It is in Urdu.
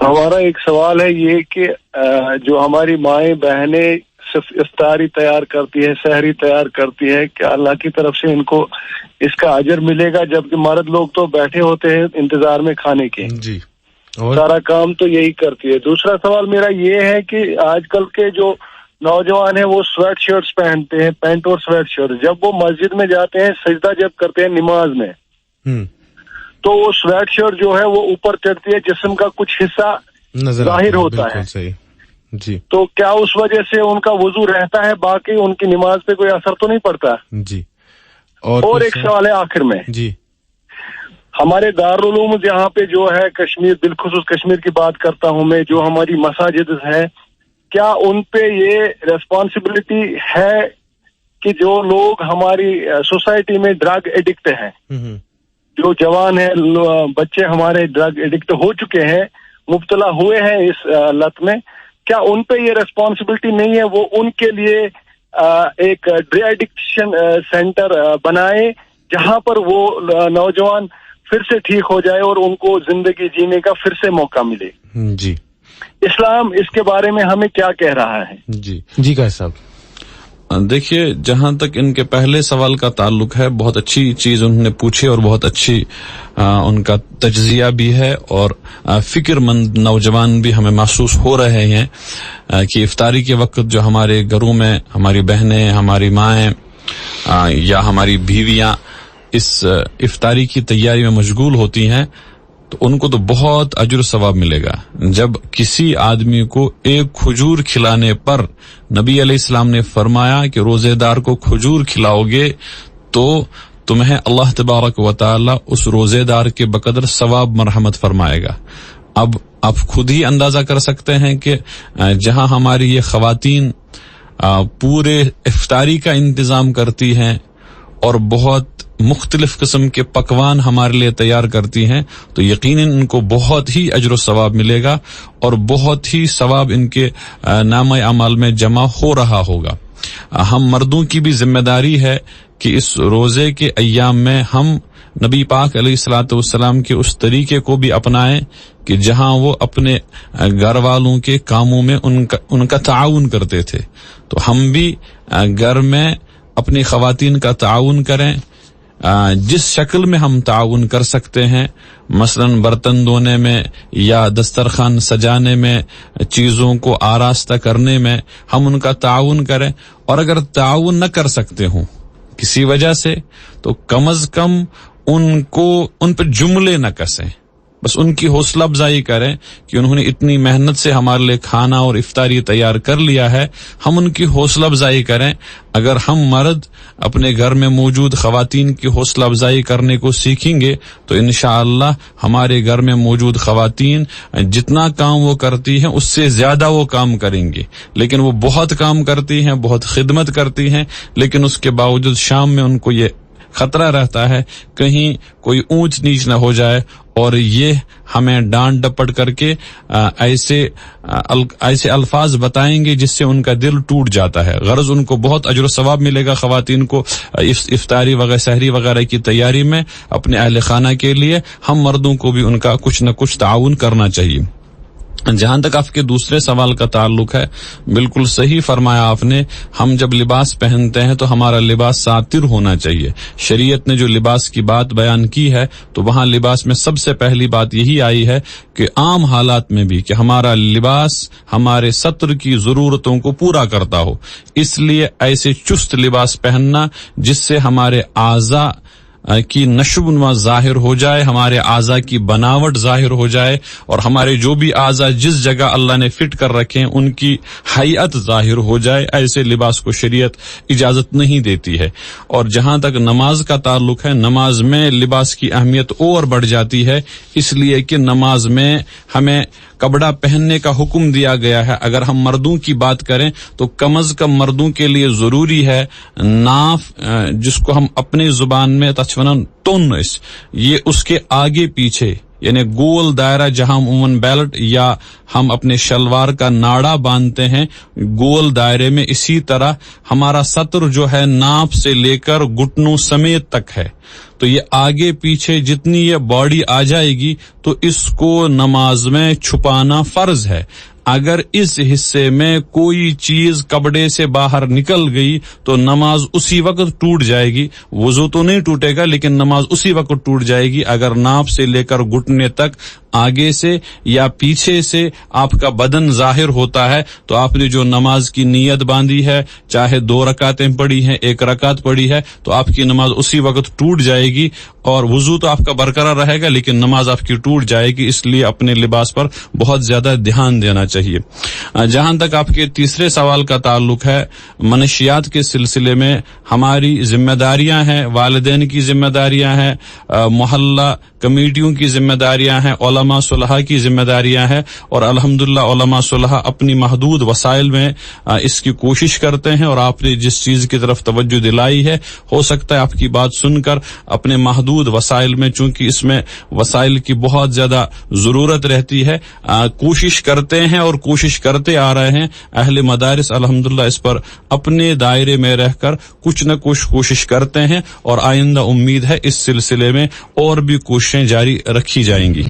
ہمارا ایک سوال ہے یہ کہ جو ہماری مائیں بہنیں صرف افطاری تیار کرتی ہے، سحری تیار کرتی ہے، کیا اللہ کی طرف سے ان کو اس کا اجر ملے گا؟ جبکہ مرد لوگ تو بیٹھے ہوتے ہیں انتظار میں کھانے کے، جی سارا کام تو یہی کرتی ہے۔ دوسرا سوال میرا یہ ہے کہ آج کل کے جو نوجوان ہیں وہ سویٹ شرٹس پہنتے ہیں، پینٹ اور سویٹ شرٹ، جب وہ مسجد میں جاتے ہیں سجدہ جب کرتے ہیں نماز میں تو وہ سویٹ شرٹ جو ہے وہ اوپر چڑھتی ہے، جسم کا کچھ حصہ ظاہر ہوتا ہے، صحیح جی، تو کیا اس وجہ سے ان کا وضو رہتا ہے؟ باقی ان کی نماز پہ کوئی اثر تو نہیں پڑتا؟ جی اور ایک سوال ہے آخر میں، جی ہمارے دارالعلوم جہاں پہ جو ہے کشمیر، بالخصوص کشمیر کی بات کرتا ہوں میں، جو ہماری مساجد ہیں، کیا ان پہ یہ ریسپانسبلٹی ہے کہ جو لوگ ہماری سوسائٹی میں ڈرگ ایڈکٹ ہیں، جو جوان ہیں، بچے ہمارے ڈرگ ایڈکٹ ہو چکے ہیں، مبتلا ہوئے ہیں اس لت میں، کیا ان پہ یہ ریسپانسبلٹی نہیں ہے وہ ان کے لیے ایک ڈرگ ایڈکشن سینٹر بنائے جہاں پر وہ نوجوان پھر سے ٹھیک ہو جائے اور ان کو زندگی جینے کا پھر سے موقع ملے؟ جی، اسلام اس کے بارے میں ہمیں کیا کہہ رہا ہے؟ جی قائد صاحب، دیکھیے جہاں تک ان کے پہلے سوال کا تعلق ہے، بہت اچھی چیز انہوں نے پوچھی اور بہت اچھی ان کا تجزیہ بھی ہے، اور فکر مند نوجوان بھی ہمیں محسوس ہو رہے ہیں کہ افطاری کے وقت جو ہمارے گھروں میں ہماری بہنیں، ہماری مائیں یا ہماری بیویاں اس افطاری کی تیاری میں مشغول ہوتی ہیں تو ان کو تو بہت اجر و ثواب ملے گا۔ جب کسی آدمی کو ایک کھجور کھلانے پر نبی علیہ السلام نے فرمایا کہ روزے دار کو کھجور کھلاؤ گے تو تمہیں اللہ تبارک و تعالی اس روزے دار کے بقدر ثواب مرحمت فرمائے گا۔ اب آپ خود ہی اندازہ کر سکتے ہیں کہ جہاں ہماری یہ خواتین پورے افطاری کا انتظام کرتی ہیں اور بہت مختلف قسم کے پکوان ہمارے لیے تیار کرتی ہیں تو یقیناً ان کو بہت ہی اجر و ثواب ملے گا اور بہت ہی ثواب ان کے نامہ اعمال میں جمع ہو رہا ہوگا۔ ہم مردوں کی بھی ذمہ داری ہے کہ اس روزے کے ایام میں ہم نبی پاک علیہ الصلوۃ والسلام کے اس طریقے کو بھی اپنائیں کہ جہاں وہ اپنے گھر والوں کے کاموں میں ان کا تعاون کرتے تھے، تو ہم بھی گھر میں اپنی خواتین کا تعاون کریں جس شکل میں ہم تعاون کر سکتے ہیں، مثلا برتن دھونے میں یا دسترخوان سجانے میں، چیزوں کو آراستہ کرنے میں ہم ان کا تعاون کریں، اور اگر تعاون نہ کر سکتے ہوں کسی وجہ سے تو کم از کم ان پہ جملے نہ کسیں، بس ان کی حوصلہ افزائی کریں کہ انہوں نے اتنی محنت سے ہمارے لیے کھانا اور افطاری تیار کر لیا ہے، ہم ان کی حوصلہ افزائی کریں۔ اگر ہم مرد اپنے گھر میں موجود خواتین کی حوصلہ افزائی کرنے کو سیکھیں گے تو انشاءاللہ ہمارے گھر میں موجود خواتین جتنا کام وہ کرتی ہیں اس سے زیادہ وہ کام کریں گی، لیکن وہ بہت کام کرتی ہیں، بہت خدمت کرتی ہیں، لیکن اس کے باوجود شام میں ان کو یہ خطرہ رہتا ہے کہیں کوئی اونچ نیچ نہ ہو جائے، اور یہ ہمیں ڈانٹ ڈپٹ کر کے ایسے الفاظ بتائیں گے جس سے ان کا دل ٹوٹ جاتا ہے۔ غرض ان کو بہت اجر و ثواب ملے گا خواتین کو افطاری وغیرہ سحری وغیرہ کی تیاری میں اپنے اہل خانہ کے لیے، ہم مردوں کو بھی ان کا کچھ نہ کچھ تعاون کرنا چاہیے۔ جہاں تک آپ کے دوسرے سوال کا تعلق ہے، بالکل صحیح فرمایا آپ نے، ہم جب لباس پہنتے ہیں تو ہمارا لباس ساتر ہونا چاہیے۔ شریعت نے جو لباس کی بات بیان کی ہے تو وہاں لباس میں سب سے پہلی بات یہی آئی ہے کہ عام حالات میں بھی کہ ہمارا لباس ہمارے ستر کی ضرورتوں کو پورا کرتا ہو، اس لیے ایسے چست لباس پہننا جس سے ہمارے اعضاء کی نشو و نما ظاہر ہو جائے، ہمارے اعضاء کی بناوٹ ظاہر ہو جائے، اور ہمارے جو بھی اعضاء جس جگہ اللہ نے فٹ کر رکھے ہیں ان کی حیت ظاہر ہو جائے، ایسے لباس کو شریعت اجازت نہیں دیتی ہے۔ اور جہاں تک نماز کا تعلق ہے، نماز میں لباس کی اہمیت اور بڑھ جاتی ہے، اس لیے کہ نماز میں ہمیں کپڑا پہننے کا حکم دیا گیا ہے۔ اگر ہم مردوں کی بات کریں تو کم از کم مردوں کے لیے ضروری ہے ناف، جس کو ہم اپنی زبان میں تچونن تونس، یہ اس کے آگے پیچھے یعنی گول دائرہ جہاں عموماً بیلٹ یا ہم اپنے شلوار کا ناڑا باندھتے ہیں گول دائرے میں، اسی طرح ہمارا سطر جو ہے ناپ سے لے کر گھٹنوں سمیت تک ہے. تو یہ آگے پیچھے جتنی یہ باڈی آ جائے گی تو اس کو نماز میں چھپانا فرض ہے. اگر اس حصے میں کوئی چیز کپڑے سے باہر نکل گئی تو نماز اسی وقت ٹوٹ جائے گی. وضو تو نہیں ٹوٹے گا لیکن نماز اسی وقت ٹوٹ جائے گی اگر ناپ سے لے کر گھٹنے تک آگے سے یا پیچھے سے آپ کا بدن ظاہر ہوتا ہے. تو آپ نے جو نماز کی نیت باندھی ہے، چاہے 2 رکعتیں پڑھی ہیں 1 رکعت پڑھی ہے، تو آپ کی نماز اسی وقت ٹوٹ جائے گی اور وضو تو آپ کا برقرار رہے گا لیکن نماز آپ کی ٹوٹ جائے گی. اس لیے اپنے لباس پر بہت زیادہ دھیان دینا چاہیے. جہاں تک آپ کے تیسرے سوال کا تعلق ہے، منشیات کے سلسلے میں ہماری ذمہ داریاں ہیں، والدین کی ذمہ داریاں ہیں، محلہ کمیٹیوں کی ذمہ داریاں ہیں، علماء صلحاء کی ذمہ داریاں ہیں، اور الحمدللہ علماء صلحاء اپنی محدود وسائل میں اس کی کوشش کرتے ہیں. اور آپ نے جس چیز کی طرف توجہ دلائی ہے، ہو سکتا ہے آپ کی بات سن کر اپنے محدود وسائل میں، چونکہ اس میں وسائل کی بہت زیادہ ضرورت رہتی ہے، کوشش کرتے ہیں اور کوشش کرتے آ رہے ہیں. اہل مدارس الحمدللہ اس پر اپنے دائرے میں رہ کر کچھ نہ کچھ کوشش کرتے ہیں، اور آئندہ امید ہے اس سلسلے میں اور بھی کوششیں جاری رکھی جائیں گی.